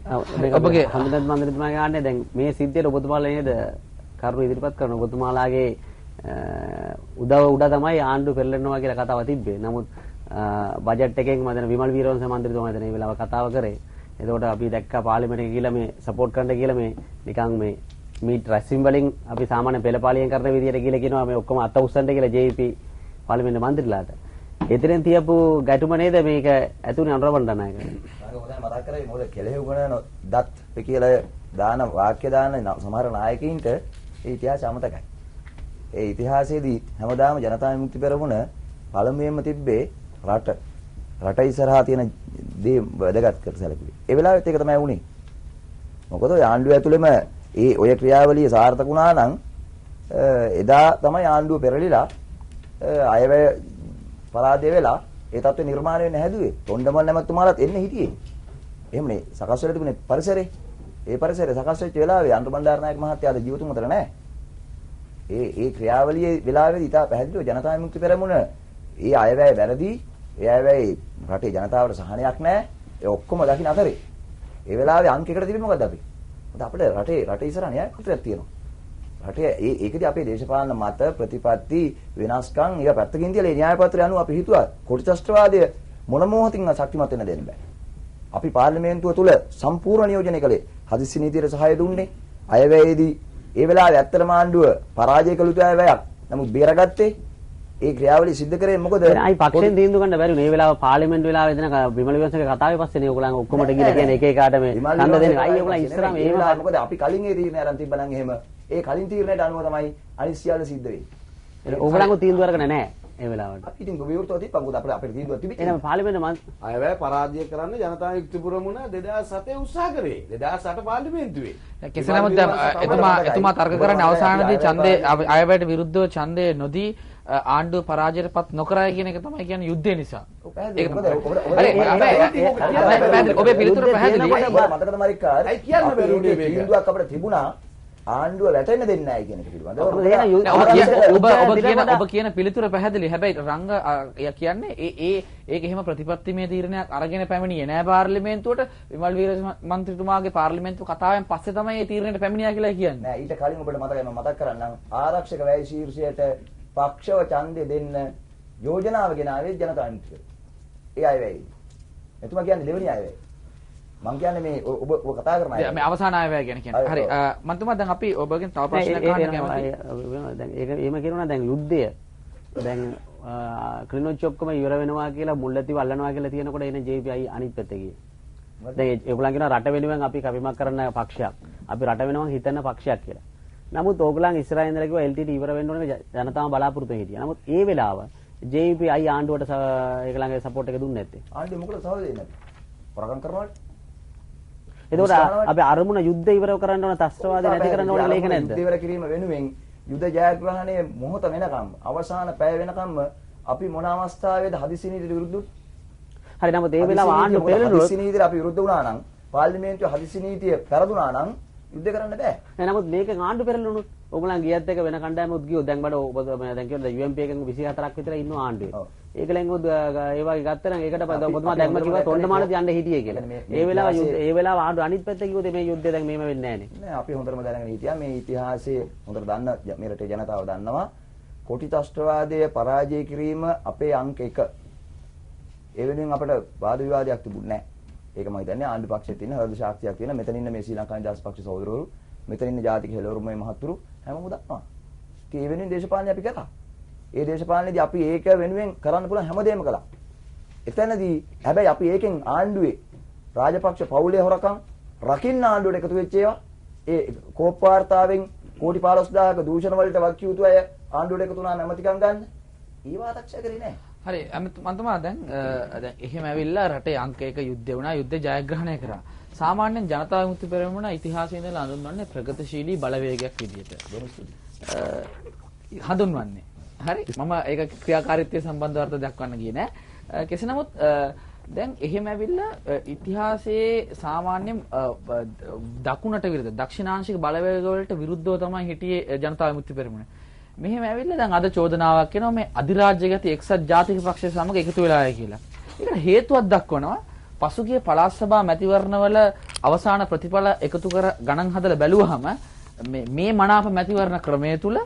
ඔබගේ හඳුනන මන්ත්‍රීතුමා ගාන්නේ දැන් මේ සිද්ධියට ඔබතුමාලා නේද කරුණු ඉදිරිපත් කරන ඔබතුමාලාගේ උඩ තමයි ආණ්ඩුව පෙරලෙනවා කියලා කතාව තිබ්බේ. නමුත් බජට් එකෙන් මම දැන් විමල් වීරවංශ මන්ත්‍රීතුමා දැන් මේ වෙලාව කතාව කරේ. එතකොට අපි දැක්කා පාර්ලිමේන්තු එකේ කියලා මේ සපෝට් කරන්න කියලා මේ නිකන් මේ මීට් රැස්වීම වලින් අපි සාමාන්‍ය පෙළපාලියෙන් කරන විදියට කියලා කියනවා මේ ඔක්කොම අත උස්සන්න කියලා JP පාර්ලිමේන්තු මන්ත්‍රීලාට. එතනින් තියපු ගැටුම නේද මේක ඇතුනේ අනුරබණ්ඩ නායක. මම හොඳයි මතක් කරේ මොකද කෙලෙහුගන දත් කියලා දාන වාක්‍ය දාන සමහර නායකයින්ට ඒ ඉතිහාසය අමතකයි. ඒ ඉතිහාසයේදී හැමදාම ජනතා විමුක්ති පෙරමුණ පළමුවෙන්ම තිබ්බේ රට ඉස්සරහා තියෙන දේ වැදගත් කර සැලකුවේ. ඒ වෙලාවෙත් ඒක තමයි වුනේ. මොකද ආණ්ඩුව ඇතුළෙම ඔය ක්‍රියාවලිය සාර්ථක වුණා නම් එදා තමයි ආණ්ඩුව පෙරලිලා අයවැය පරාදය වෙලා ඒ තත්ත්වය නිර්මාණය වෙන්න හැදුවේ. තොණ්ඩමල් නැමැතුමාලාත් එන්න හිටියේ. එහෙමනේ සකස් වෙලා තිබුණේ පරිසරේ. ඒ පරිසරය සකස් වෙච්ච වෙලාවේ අනුර බණ්ඩාරනායක මහත්තයාද ජීවතුන් අතර නැහැ. ඒ ක්‍රියාවලියේ වෙලාවේදී ඉතා පැහැදිලිව ජනතා විමුක්ති පෙරමුණ ඒ අයවැය වැරදි, ඒ අයවැය රටේ ජනතාවට සහනයක් නැහැ. ඒ ඔක්කොම දකින්න අතරේ ඒ වෙලාවේ අංකයකට තිබෙන්නේ මොකද්ද අපි? මොකද අපිට රටේ ඉස්සරහ න්‍යාය පත්‍රයක් තියෙනවා. රටේ ඒකදී අපේ දේශපාලන මත ප්‍රතිපත්ති වෙනස්කම් ඒක පැත්තකින් තියලා ඒ න්‍යාය පත්‍රය අනුව අපි හිතුවා කොටිත්‍රාස්ත්‍රවාදය මොන මොහොතින් ශක්තිමත් වෙන්න දෙන්න බෑ. අපි පාර්ලිමේන්තුව තුල සම්පූර්ණ නියෝජනය කළේ හදිසි නීතියට සහාය දුන්නේ. අයවැයේදී ඒ වෙලාවේ ඇත්තටම ආණ්ඩුව පරාජය කළ යුතු අයවැයක්. නමුත් බේරගත්තේ ඒ ක්‍රියාවලිය සිද්ධ කරේ මොකද? අයි පක්ෂෙන් තීන්දුව ගන්න බැරි මේ වෙලාව පාර්ලිමේන්තු වෙලාවේ දෙන විමල විමර්ශක කතාවේ පස්සේ නේ ඔයගොල්ලන් ඔක්කොමට ගිහලා කියන එක එකාට මේ ඡන්ද දෙන්නේ. අයි ඔයගොල්ලන් ඉස්සරහම ඒ වෙලාව මොකද අපි කලින් ඒ තීරණය අරන් තිබ්බනම් එහෙම ඒ කලින් තීරණයට අනුව තමයි අනිත් සියල්ල සිද්ධ වෙන්නේ. ඔයගොල්ලන් තීන්දුව අරගෙන නැහැ ඒ වෙලාවට. අපි ඉතින් විවෘතව තිබ්බා. මොකද අපේ තීන්දුවක් තිබිච්ච. එහෙනම් පාර්ලිමේන්තු අයවැය පරාජය කරන්න ජනතා විමුක්ති පෙරමුණ 2007 උත්සාහ කරේ. 2008 පාර්ලිමේන්තුවේ. කෙසේ නමුත් එතුමා තර්ක කරන්නේ අවසානයේදී ඡන්දේ අයවැයට විරුද්ධව ඡන්දේ නොදී ආණ්ඩුව පරාජයටපත් නොකරයි කියන එක තමයි කියන්නේ යුද්ධය නිසා. ඒක ඔබේ පිළිතුර පැහැදිලි. මතකද මරික්කාර? අයි කියන්න බැරුණේ මේක. තීන්දුවක් අපිට තිබුණා ආණ්ඩුව වැටෙන්න දෙන්නේ නැහැ කියන එක පිළිබඳව. ඔබ කියන පිළිතුර පැහැදිලි. හැබැයි රංග කියන්නේ ඒක එහෙම ප්‍රතිපත්තිමය තීරණයක් අරගෙන පැමිණියේ නෑ පාර්ලිමේන්තුවට. විමල් වීර මන්ත්‍රීතුමාගේ පාර්ලිමේන්තු කතාවෙන් පස්සේ තමයි මේ තීරණයට පැමිණියා කියලා කියන්නේ. නෑ ඊට කලින් ඔබට මතකයි මම මතක් කරන්නම් ආරක්ෂක වැය ශීර්ෂයට පක්ෂව ඡන්දය දෙන්න යෝජනාව ගෙනාවේ ජනතා විමුක්තිය. ඒ අයවැය. එතුමා කියන්නේ දෙවෙනි අයවැය. මම කියන්නේ මේ ඔබ කතා කරන අය. මේ අවසාන අයවැය ගැන කියන්නේ. හරි. මන්තුමා දැන් අපි ඔබගෙන් තව ප්‍රශ්නයක් අහන්න කැමතියි. දැන් ඒක එහෙම කියනවා දැන් යුද්ධය දැන් ක්‍රිනොච් ඔක්කොම ඉවර වෙනවා කියලා මුල්ලතිව අල්ලනවා කියලා තියෙනකොට එන JPI අනිත් පැත්තේ ගියේ. දැන් ඒගොල්ලන් කියනවා රට වෙනුවෙන් අපි කැපීමක් කරන පක්ෂයක්. අපි රට වෙනුවෙන් හිතන පක්ෂයක් කියලා. නමුත් ඕගොල්ලන් ඉස්සරහින් ඉඳලා කිව්වා LTT ඉවර වෙන්න ඕනේ ජනතාව බලාපොරොත්තු හිටියා. නමුත් ඒ වෙලාව JPI ආණ්ඩුවට ඒගොල්ලන්ගේ සපෝට් එක දුන්නේ නැත්තේ. ආණ්ඩුව මොකද සහල් දෙන්නේ නැත්තේ? පරගම් කරනවලු. එතකොට අපි අරමුණ යුද්ධ ඉවර කරන්න ඕන ත්‍ස්ත්‍රවාදී නැති කරන්න ඕන කියලා ඒක නැද්ද? යුද්ධ ඉවර කිරීම වෙනුවෙන් යුද්ධ ජයග්‍රහණයේ මොහොත වෙනකම් අවසාන පැය වෙනකම්ම අපි මොන අවස්ථාවේද හදිසි නීතියට විරුද්ධ? හරි නමුත් ඒ වෙලාව ආණ්ඩුව පෙරළුණොත් හදිසි නීතියට අපි විරුද්ධ වුණා නම් පාර්ලිමේන්තුවේ හදිසි නීතිය පෙරදුනා නම් යුද්ධ කරන්න බෑ. නමුත් මේකෙන් ආණ්ඩුව පෙරළුණොත් ඕගොල්ලන් ගියත් එක වෙන කණ්ඩායමක් ගියොත් දැන් බඩ ඔබ දැන් කියනවා UMP එකෙන් 24ක් විතර ඉන්නවා ආණ්ඩුවේ. ඒකලෙන් ඒ වගේ ගත්තා නම් ඒකට ඔබතුමා දැන්ම කිව්වා තොණ්ඩමානට යන්න හිටියේ කියලා. ඒ වෙලාව ආණ්ඩුව අනිත් පැත්තේ කිව්වොත් මේ යුද්ධය දැන් මෙහෙම වෙන්නේ නැහැ නේ. නෑ අපි හොඳටම දැනගෙන හිටියා මේ ඉතිහාසයේ හොඳට දන්න මේ රටේ ජනතාව දන්නවා කොටිත්‍රාස්ත්‍රවාදයේ පරාජය කිරීම අපේ අංක 1. ඒ වෙනුවෙන් අපිට වාද විවාදයක් තිබුණේ නැහැ. ඒක මම හිතන්නේ ආණ්ඩු පක්ෂයේ තියෙන හෘද ශක්තියක් තියෙන මෙතන ඉන්න මේ ශ්‍රී ලංකා නිදහස් පක්ෂ සහෝදරවරු මෙතන ඉන්න ජාතික හෙළවරු මේ මහතුරු හැමෝම දන්නවා. ඉතින් ඒ වෙනුවෙන් දේශපාලනය අපි කරා. ඒ දේශපාලනයේදී අපි ඒක වෙනුවෙන් කරන්න පුළුවන් හැමදේම කළා. එතනදී හැබැයි අපි ඒකෙන් ආණ්ඩුවේ රාජපක්ෂ පවුලේ හොරකම් රකින්න ආණ්ඩුවට එකතු වෙච්ච ඒවා ඒ කෝප් වාර්තාවෙන් කෝටි 15000ක දූෂණ වලට වක්කිය යුතු අය ආණ්ඩුවට එකතු වුණා නැමතිකම් ගන්න. ඊවා ආරක්ෂා කරේ නැහැ. හරි මන්තුමා දැන් එහෙම ඇවිල්ලා රටේ අංක 1 යුද්ධය වුණා යුද්ධ ජයග්‍රහණය කරා. සාමාන්‍යයෙන් ජනතා විමුක්ති පෙරමුණ ඉතිහාසයේ ඉඳලා හඳුන්වන්නේ ප්‍රගතිශීලී බලවේගයක් විදිහට. හඳුන්වන්නේ. හරි මම ඒක ක්‍රියාකාරීත්වය සම්බන්ධව අර්ථ දක්වන්න ගියේ නෑ. කෙසේ නමුත් දැන් එහෙම ඇවිල්ලා ඉතිහාසයේ සාමාන්‍යයෙන් දකුණට විරුද්ධ දක්ෂිණාංශික බලවේග වලට විරුද්ධව තමයි හිටියේ ජනතා විමුක්ති පෙරමුණ. මෙහෙම ඇවිල්ලා දැන් අද චෝදනාවක් එනවා මේ අධිරාජ්‍යගත එක්සත් ජාතික පක්ෂය සමග එකතු වෙලායි කියලා. ඒකට හේතුවක් දක්වනවා පසුගිය පළාත් සභා මැතිවරණවල අවසාන ප්‍රතිඵල එකතු කර ගණන් හදලා බැලුවහම මේ මනාප මැතිවරණ ක්‍රමය තුල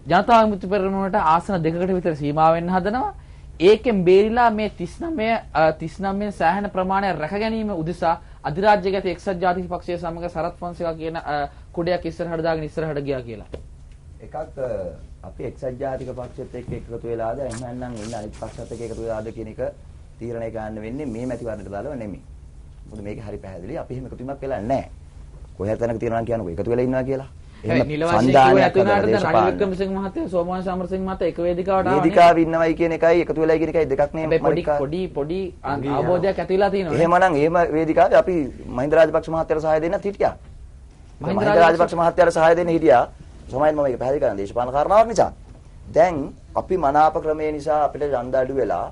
ජනතා විමුක්ති පෙරමුණට ආසන දෙකකට විතර සීමා වෙන්න හදනවා. ඒකෙන් බේරිලා මේ 39 සෑහෙන ප්‍රමාණයක් රැක ගැනීම උදෙසා අධිරාජ්‍යගත එක්සත් ජාතික පක්ෂය සමග සරත් ෆොන්සේකා කියන කුඩයක් ඉස්සරහට දාගෙන ඉස්සරහට ගියා කියලා. එකක් අපි එක්සත් ජාතික පක්ෂෙත් එක්ක එකතු වෙලාද එහෙම නැත්නම් ඉන්න අනිත් පක්ෂත් එක්ක එකතු වෙලාද කියන එක තීරණය ගන්න වෙන්නේ මේ මැතිවරණයට දාලා නෙමෙයි. මොකද මේක හරි පැහැදිලි. අපි එහෙම එකතු වීමක් වෙලා නැහැ. කොහේ තැනක තීරණ කියනකො එකතු වෙලා ඉන්නවා කියලා. එහෙම සංදානයක් රනිල් වික්‍රමසිංහ මහත්තයා සෝමවංශ අමරසිංහ මහත්තයා එක වේදිකාවට ආවනේ. වේදිකාව ඉන්නවයි කියන එකයි එකතු වෙලා කියන එකයි දෙකක් නේ. පොඩි අවබෝධයක් ඇති වෙලා තියෙනවා. එහෙමනම් එහෙම වේදිකාවේ අපි මහින්ද රාජපක්ෂ මහත්තයාට සහාය දෙන්නත් හිටියා. මහින්ද රාජපක්ෂ මහත්තයාට සහාය දෙන්න හිටියා. සමහරවිට මම මේක පැහැදිලි කරන දේශපාලන කාරණාවක් නිසා. දැන් අපි මනාප ක්‍රමයේ නිසා අපිට ඡන්ද අඩු වෙලා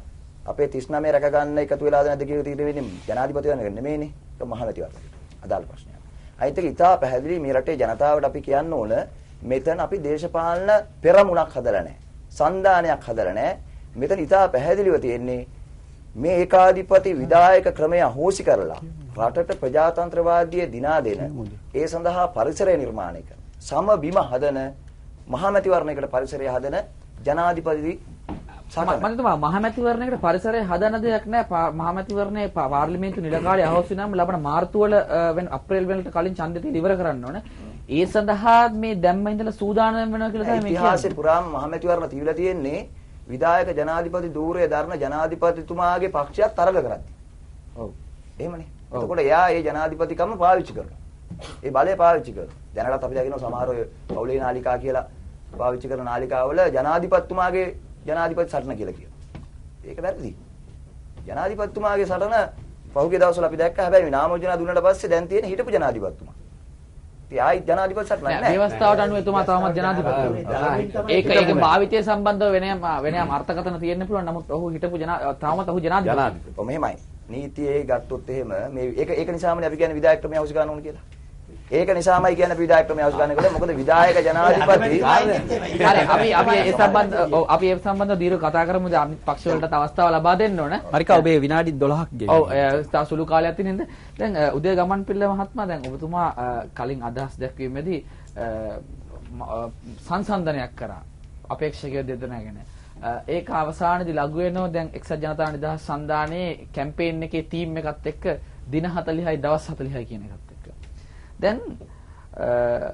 අපේ 39 රැක ගන්න එකතු වෙලාද නැද්ද කියලා තීරණය වෙන්නේ ජනාධිපතිවරණ නෙමෙයිනේ. ඒක මහමැතිවරණ. අදාළ ප්‍රශ්නයක්. අයිත් එක ඉතා පැහැදිලි මේ රටේ ජනතාවට අපි කියන්න ඕන මෙතන අපි දේශපාලන පෙරමුණක් හදලා නැහැ. සංධානයක් හදලා නැහැ. මෙතන ඉතා පැහැදිලිව තියෙන්නේ මේ ඒකාධිපති විධායක ක්‍රමය අහෝසි කරලා රටට ප්‍රජාතන්ත්‍රවාදීය දිනා දෙන ඒ සඳහා පරිසරය නිර්මාණය කරන සම බිම හදන මහමැතිවරණයකට පරිසරය හදන ජනාධිපති මම තුමා මහමැතිවරණයකට පරිසරය හදන දෙයක් නෑ. මහමැතිවරණයේ පාර්ලිමේන්තු නිලකාරී අහෝසි නම් ලබන මාර්තු වල අප්‍රේල් වලට කලින් ඡන්දය ඉවර කරන්න ඕන. ඒ සඳහා මේ දැම්ම ඉඳලා සූදානම් වෙනවා කියලා තමයි මේ කියන්නේ. ඉතිහාසයේ පුරාම මහමැතිවරණ තියවිලා තියෙන්නේ විධායක ජනාධිපති ධූරය දරන ජනාධිපතිතුමාගේ පක්ෂයත් තරග කරද්දී. ඔව්. එහෙමනේ. එතකොට එයා ඒ ජනාධිපතිකම පාවිච්චි කරනවා. ඒ බලය පාවිච්චි කරනවා. දැනටත් අපි දකිනවා සමහර ඔය පවුලේ නාලිකා කියලා පාවිච්චි කරන නාලිකාවල ජනාධිපතිතුමාගේ ජනාධිපති සටන කියලා කියනවා. ඒක වැරදි. ජනාධිපතිතුමාගේ සටන පහුගිය දවස්වල අපි දැක්කා. හැබැයි මේ නාමෝජනා දුන්නාට පස්සේ දැන් තියෙන හිටපු ජනාධිපතිතුමා. ඉතින් ආයි ජනාධිපති සටන නැහැ. ව්‍යවස්ථාවට අනුව එතුමා තාමත් ජනාධිපති. ඒක භාවිතය සම්බන්ධව වෙනම අර්ථකථන තියෙන්න පුළුවන්. නමුත් ඔහු හිටපු තාමත් ඔහු ජනාධිපති. ඔහොම එහෙමයි. නීතියේ ගත්තොත් එහෙම මේ ඒක නිසාමනේ අපි කියන්නේ විධායක ක්‍රමය අවශ්‍ය කරන්න ඕන කියලා. ඒක නිසාමයි කියන්නේ විධායක ක්‍රමය අවශ්‍ය කරන්න කියලා. මොකද විධායක ජනාධිපති හරි අපි ඒ සම්බන්ධව දීර්ඝ කතා කරමු. අනිත් පක්ෂ වලටත් අවස්ථාව ලබා දෙන්න ඕන. හරිකා ඔබේ විනාඩි 12ක් ගෙවි. ඔව් තව සුළු කාලයක් තියෙන හින්දා දැන් උදේ ගමන් පිල්ල මහත්මයා දැන් ඔබතුමා කලින් අදහස් දැක්වීමේදී සංසන්දනයක් කරා අපේක්ෂකයෝ දෙදෙනා ගැන. ඒක අවසානයේදී ලඝු වෙනවා. දැන් එක්සත් ජනතා නිදහස් සන්ධානයේ කැම්පේන් එකේ ටීම් එකත් එක්ක දින 40යි දවස් 40යි කියන එකත් එක්ක. දැන්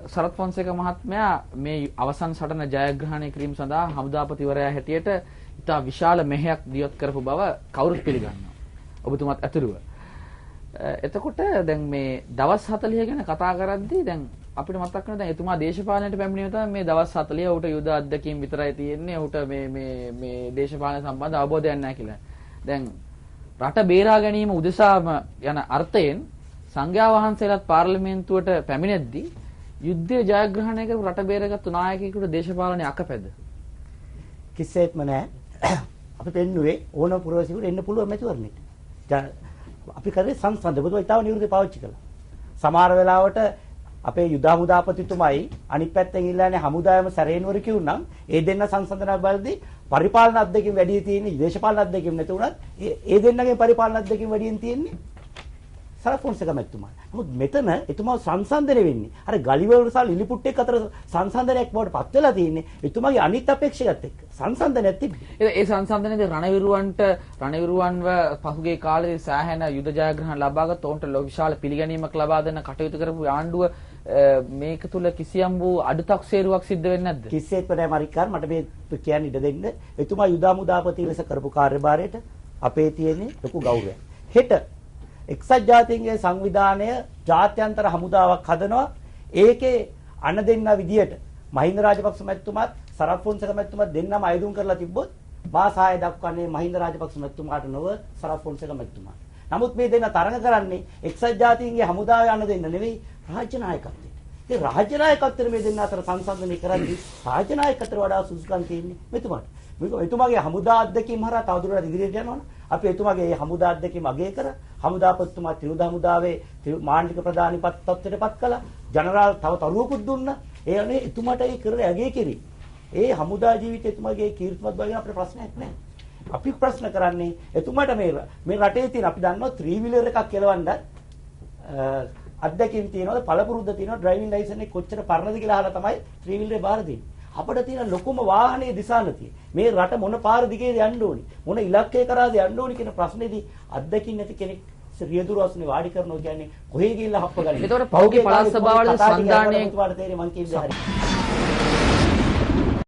සරත් ෆොන්සේකා මහත්මයා මේ අවසන් සටන ජයග්‍රහණය කිරීම සඳහා හමුදාපතිවරයා හැටියට ඉතා විශාල මෙහෙයක් දියත් කරපු බව කවුරුත් පිළිගන්නවා. ඔබතුමාත් ඇතුළුව. එතකොට දැන් මේ දවස් 40 ගැන කතා කරද්දී දැන් අපිට මතක් වෙනවා දැන් එතුමා දේශපාලනයට පැමිණීම තමයි මේ දවස් 40 උට යුද අධ්‍යක්ීම් විතරයි තියෙන්නේ. උට මේ දේශපාලන සම්බන්ධ අවබෝධයක් නැහැ කියලා. දැන් රට බේරා ගැනීම උදෙසාම යන අර්ථයෙන් සංඝයා වහන්සේලාත් පාර්ලිමේන්තුවට පැමිණෙද්දී යුද්ධය ජයග්‍රහණය කරපු රට බේරගත්තු නායකයෙකුට දේශපාලනයේ අකපැද කිසිසේත්ම නැහැ. අපි පෙන්නුවේ ඕන පුරවැසියෙකුට එන්න පුළුවන් මැතිවරණයට. අපි කරේ සංසන්ද බුදුම ඉතාව නිරුද්ධ පාවිච්චි කළා. සමහර වෙලාවට අපේ යුද හමුදාපතිතුමයි අනිත් පැත්තෙන් ඉල්ලන්නේ හමුදායම සැරේනුවර කිව්නම් ඒ දෙන්න සංසන්දනය බලද්දී පරිපාලන අධ්‍යක්ෂකම් වැඩි තියෙන්නේ දේශපාලන අධ්‍යක්ෂකම් නැති උනත් ඒ දෙන්නගේ පරිපාලන අධ්‍යක්ෂකම් වැඩියෙන් තියෙන්නේ සරත් ෆොන්සේකා මැතිතුමා. නමුත් මෙතන එතුමා සංසන්දනය වෙන්නේ අර ගලිවර සහ ලිලිපුට්ටෙක් අතර සංසන්දනයක් බවට පත් වෙලා තියෙන්නේ එතුමාගේ අනිත් අපේක්ෂකත් එක්ක සංසන්දනයක් තිබ්බේ. ඒ සංසන්දනයේදී රණවිරුවන්ව පහුගිය කාලේ සෑහෙන යුද ජයග්‍රහණ ලබාගත් ඔවුන්ට විශාල පිළිගැනීමක් ලබා දෙන්න කටයුතු කරපු ආණ්ඩුව මේක තුල කිසියම් වූ අඩුතක්සේරුවක් සිද්ධ වෙන්නේ නැද්ද? කිසිසේත් නෑ මරිකාර් මට මේ කියන්න ඉඩ දෙන්න. එතුමා යුද හමුදාපති ලෙස කරපු කාර්යභාරයට අපේ තියෙන්නේ ලොකු ගෞරවයක්. හෙට එක්සත් ජාතීන්ගේ සංවිධානය ජාත්‍යන්තර හමුදාවක් හදනවා. ඒකේ අන දෙන්න විදියට මහින්ද රාජපක්ෂ මැතිතුමාත් සරත් ෆොන්සේකා මැතිතුමාත් දෙන්නම අයදුම් කරලා තිබ්බොත් මා සහාය දක්වන්නේ මහින්ද රාජපක්ෂ මැතිතුමාට නොව සරත් ෆොන්සේකා මැතිතුමාට. නමුත් මේ දෙන්න තරඟ කරන්නේ එක්සත් ජාතීන්ගේ හමුදාවේ අන දෙන්න නෙවෙයි රාජ්‍ය නායකත්වයට. ඒ රාජ්‍ය නායකත්වයට මේ දෙන්න අතර සංසන්දනය කරද්දී රාජ්‍ය නායකත්වයට වඩා සුසුකම් තියෙන්නේ මෙතුමාට. එතුමාගේ හමුදා අධ්‍යක්ෂකම් හරහා තවදුරටත් ඉදිරියට යනවනේ. අපි එතුමාගේ මේ හමුදා අධ්‍යක්ෂකම් අගය කර හමුදාපතිතුමා ත්‍රිවිධ හමුදාවේ මාණ්ඩික ප්‍රධානී තත්ත්වයටපත් කළා. ජනරාල් තව තරුවකුත් දුන්නා. ඒ අනේ එතුමාට ඒ කරේ අගය කිරි. ඒ හමුදා ජීවිතය එතුමාගේ කීර්තිමත් බව ගැන අපිට ප්‍රශ්නයක් නැහැ. අපි ප්‍රශ්න කරන්නේ එතුමාට මේ රටේ තියෙන අපි දන්නවා 3 wheeler එකක් කෙලවන්න අත්දැකීම් තියෙනවද පළපුරුද්ද තියෙනවද ඩ්‍රයිවිං ලයිසන් එක කොච්චර පරණද කියලා අහලා තමයි 3 wheeler බාර දෙන්නේ. අපිට තියෙන ලොකුම වාහනේ දිශානතිය. මේ රට මොන පාර දිගේද යන්න ඕනි? මොන ඉලක්කය කරාද යන්න ඕනි කියන ප්‍රශ්නේදී අත්දැකීම් නැති කෙනෙක් රියදුරු අස්නේ වාඩි කරනවා කියන්නේ කොහේ ගිහිල්ලා හප්ප ගන්නේ. ඒතකොට පෞද්ගලික පළාත් සභාවල සංධානයේ මම කියන්නේ හරි.